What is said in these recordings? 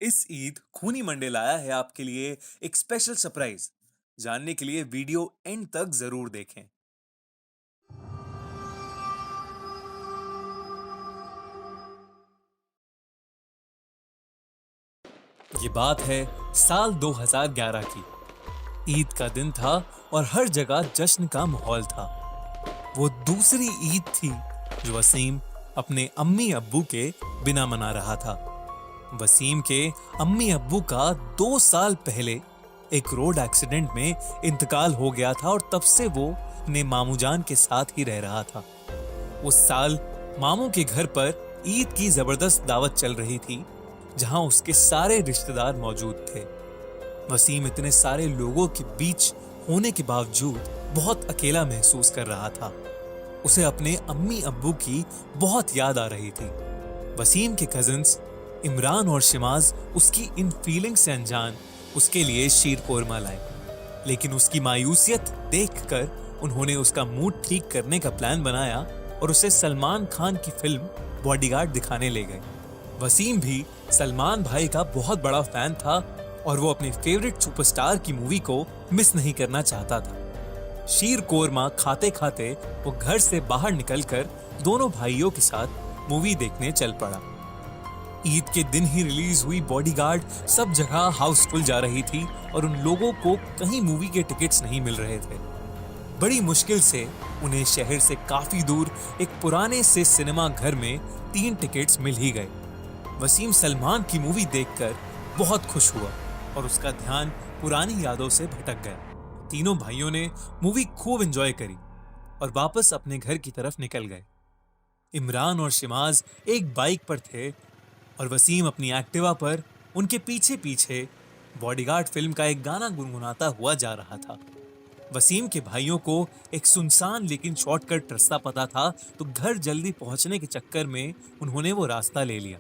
इस ईद खूनी मंडे लाया है आपके लिए एक स्पेशल सरप्राइज। जानने के लिए वीडियो एंड तक जरूर देखें। ये बात है साल 2011 की। ईद का दिन था और हर जगह जश्न का माहौल था। वो दूसरी ईद थी जो वसीम अपने अम्मी अब्बू के बिना मना रहा था। वसीम के अम्मी अब्बू का 2 साल पहले एक रोड एक्सीडेंट में इंतकाल हो गया था और तब से वो अपने मामू जान के साथ ही रह रहा था। उस साल मामू के घर पर ईद की जबरदस्त दावत चल रही थी, जहां उसके सारे रिश्तेदार मौजूद थे। वसीम इतने सारे लोगों के बीच होने के बावजूद बहुत अकेला महसूस कर रहा था। उसे अपने अम्मी अब्बू की बहुत याद आ रही थी। वसीम के कजिन्स इमरान और शिमाज उसकी इन फीलिंग से अनजान उसके लिए शीर कोरमा लाए, लेकिन उसकी मायूसियत देखकर उन्होंने उसका मूड ठीक करने का प्लान बनाया और उसे सलमान खान की फिल्म बॉडीगार्ड दिखाने ले गए। वसीम भी सलमान भाई का बहुत बड़ा फैन था और वो अपने फेवरेट सुपरस्टार की मूवी को मिस नहीं करना चाहता था। शीर कोरमा खाते खाते वो घर से बाहर निकलकर दोनों भाइयों के साथ मूवी देखने चल पड़ा। ईद के दिन ही रिलीज हुई बॉडीगार्ड सब जगह हाउसफुल जा रही थी और उन लोगों को कहीं मूवी के टिकट्स नहीं मिल रहे थे। बड़ी मुश्किल से उन्हें शहर से काफी दूर एक पुराने से सिनेमा घर में 3 टिकट्स मिल ही गए। वसीम सलमान की मूवी देखकर बहुत खुश हुआ और उसका ध्यान पुरानी यादों से भटक गया। तीनों भाइयों ने मूवी खूब एंजॉय करी और वापस अपने घर की तरफ निकल गए। इमरान और शिमाज एक बाइक पर थे और वसीम अपनी एक्टिवा पर उनके पीछे पीछे बॉडीगार्ड फिल्म का एक गाना गुनगुनाता हुआ जा रहा था। वसीम के भाइयों को एक सुनसान लेकिन शॉर्टकट रास्ता पता था, तो घर जल्दी पहुंचने के चक्कर में उन्होंने वो रास्ता ले लिया।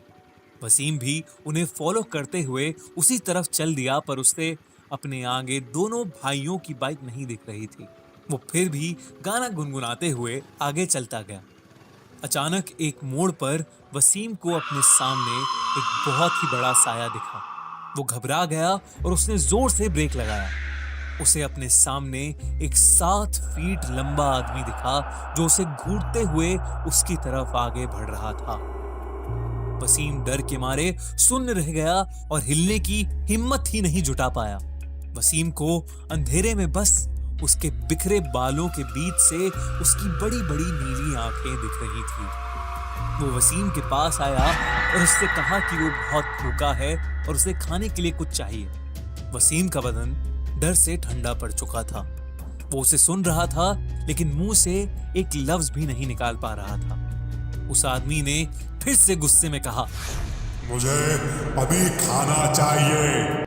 वसीम भी उन्हें फॉलो करते हुए उसी तरफ चल दिया, पर उससे अपने आगे दोनों भाइयों की बाइक नहीं दिख रही थी। वो फिर भी गाना गुनगुनाते हुए आगे चलता गया। अचानक एक मोड़ पर वसीम को अपने सामने एक बहुत ही बड़ा साया दिखा। वो घबरा गया और उसने जोर से ब्रेक लगाया। उसे अपने सामने एक 7 फीट लंबा आदमी दिखा जो उसे घूरते हुए उसकी तरफ आगे बढ़ रहा था। वसीम डर के मारे सुन्न रह गया और हिलने की हिम्मत ही नहीं जुटा पाया। वसीम को अंधेरे में बस उसके बिखरे बालों के बीच से उसकी बड़ी बड़ी नीली आंखें दिख रही थी। वो वसीम के पास आया और उससे कहा कि वो बहुत भूखा है और उसे खाने के लिए कुछ चाहिए। वसीम का बदन डर से ठंडा पड़ चुका था। वो उसे सुन रहा था लेकिन मुंह से एक लफ्ज भी नहीं निकाल पा रहा था। उस आदमी ने फिर से गुस्से में कहा, मुझे अभी खाना चाहिए।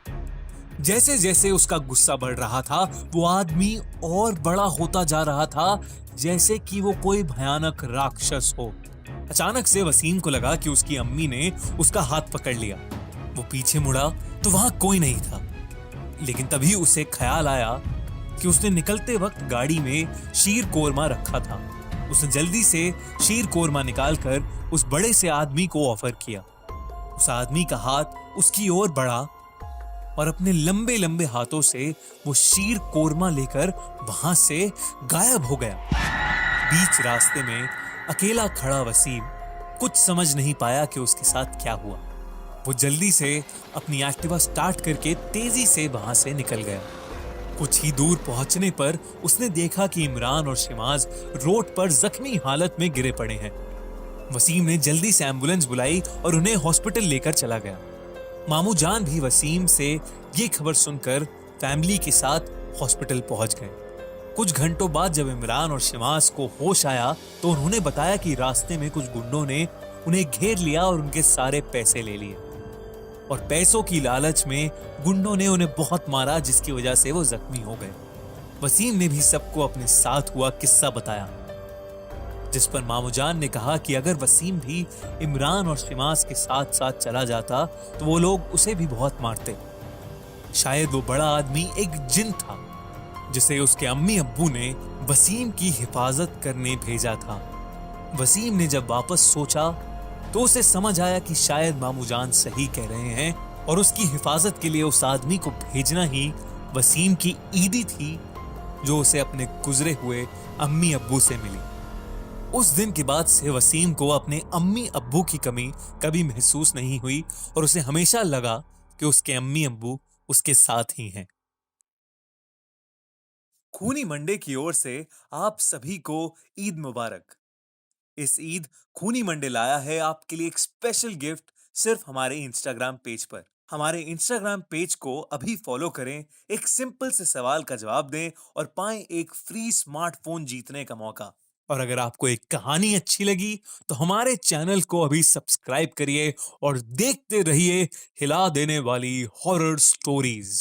जैसे जैसे उसका गुस्सा बढ़ रहा था, वो आदमी और बड़ा होता जा रहा था, जैसे कि वो कोई भयानक राक्षस हो। अचानक से वसीम को लगा कि उसकी अम्मी ने उसका हाथ पकड़ लिया। वो पीछे मुड़ा तो वहां कोई नहीं था, लेकिन तभी उसे ख्याल आया कि उसने निकलते वक्त गाड़ी में शीर कोरमा रखा था। उसने जल्दी से शीर कोरमा निकालकर उस बड़े से आदमी को ऑफर किया। उस आदमी का हाथ उसकी ओर बढ़ा और अपने लंबे लंबे हाथों से वो शीर कोरमा लेकर वहां से गायब हो गया। बीच रास्ते में अकेला खड़ा वसीम कुछ समझ नहीं पाया कि उसके साथ क्या हुआ। वो जल्दी से अपनी एक्टिवा स्टार्ट करके तेजी से वहां से निकल गया। कुछ ही दूर पहुंचने पर उसने देखा कि इमरान और शिमाज रोड पर जख्मी हालत में गिरे पड़े हैं। वसीम ने जल्दी से एम्बुलेंस बुलाई और उन्हें हॉस्पिटल लेकर चला गया। मामू जान भी वसीम से ये खबर सुनकर फैमिली के साथ हॉस्पिटल पहुंच गए। कुछ घंटों बाद जब इमरान और शिमाज को होश आया तो उन्होंने बताया कि रास्ते में कुछ गुंडों ने उन्हें घेर लिया और उनके सारे पैसे ले लिए, और पैसों की लालच में गुंडों ने उन्हें बहुत मारा, जिसकी वजह से वो जख्मी हो गए। वसीम ने भी सबको अपने साथ हुआ किस्सा बताया, जिस पर मामूजान ने कहा कि अगर वसीम भी इमरान और शिमाज के साथ साथ चला जाता तो वो लोग उसे भी बहुत मारते। शायद वो बड़ा आदमी एक जिन था जिसे उसके अम्मी अब्बू ने वसीम की हिफाजत करने भेजा था। वसीम ने जब वापस सोचा तो उसे समझ आया कि शायद मामूजान सही कह रहे हैं और उसकी हिफाजत के लिए उस आदमी को भेजना ही वसीम की ईदी थी, जो उसे अपने गुजरे हुए अम्मी अब्बू से मिली। उस दिन के बाद से वसीम को अपने अम्मी अब्बू की कमी कभी महसूस नहीं हुई और उसे हमेशा लगा कि उसके अम्मी अब्बू उसके साथ ही हैं। खूनी मंडे की ओर से आप सभी को ईद मुबारक। इस ईद खूनी मंडे लाया है आपके लिए एक स्पेशल गिफ्ट सिर्फ हमारे इंस्टाग्राम पेज पर। हमारे इंस्टाग्राम पेज को अभी फॉलो करें, एक सिंपल से सवाल का जवाब दें और पाएं एक फ्री स्मार्टफोन जीतने का मौका। और अगर आपको एक कहानी अच्छी लगी तो हमारे चैनल को अभी सब्सक्राइब करिए और देखते रहिए हिला देने वाली हॉरर स्टोरीज।